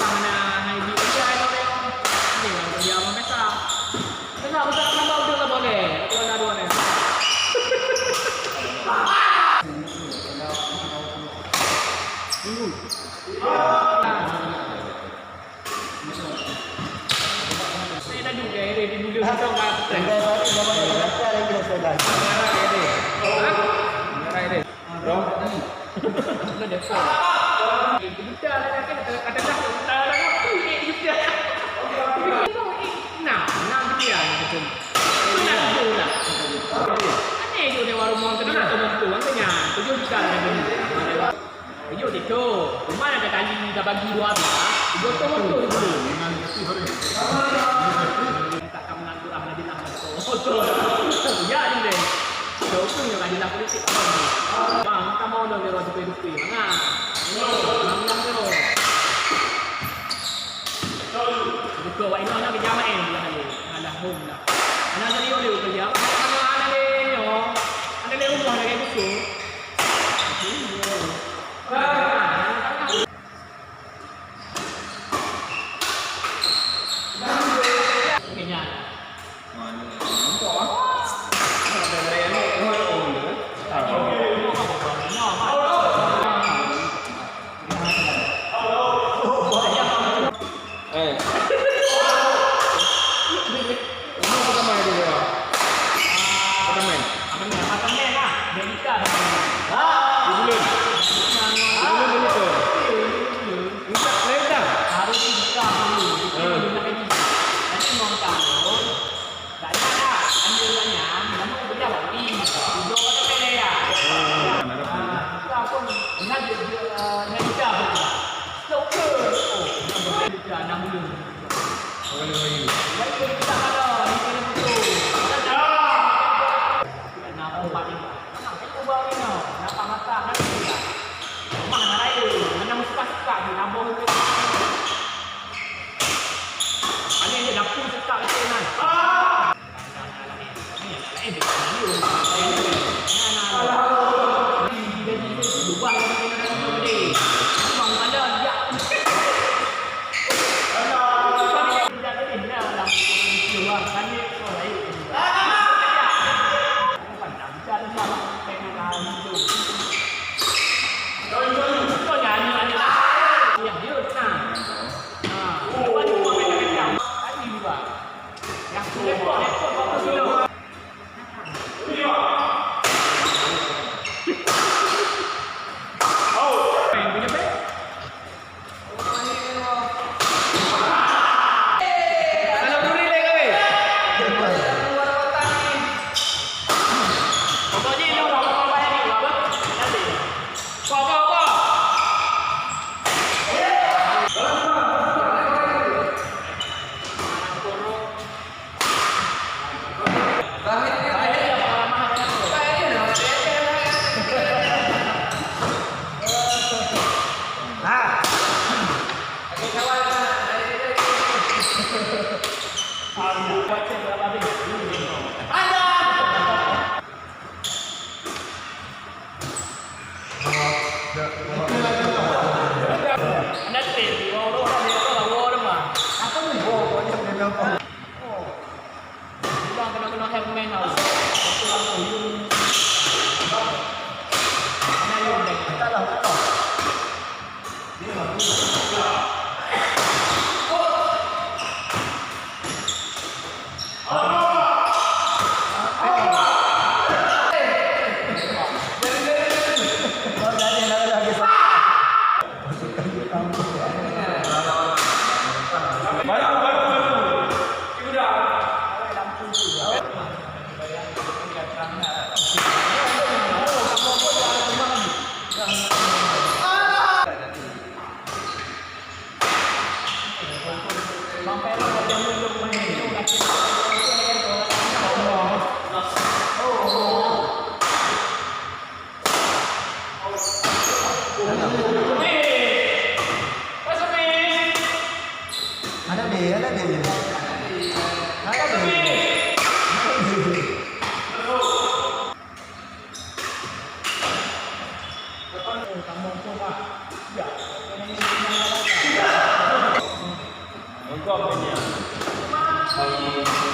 mana hai di kerja itu deh. Ini yang dia mau mesam. Mesam besar tambah udah lah boleh. Kalau ada dua nih. Saya dah juga ini di dulu kita nggak. Merah ini. Bro. Sudah deh. Kita ada dia gitu. Benar pula. Aneh juga dia warung mau kedua atau mau pulang kenya. Tujuh juta ada. Tujuh itu. Rumah ada kali kita bagi dua habis. Tujuh tu betul dulu. Tak kamu ngaku lah nanti nak betul. Ya ni deh. Jauh tu yang ada politik. Bang, kamu mau dong dia wajib hidup ni. Mana? Ini yang tu. Betul, wah ini orang kerja main dia hari. Alah home dah. Anak tadi orang kerja. Anak ni yo. Anak ni rumah lagi betul. Kenyan. Kamu coba. Ya. Thank you.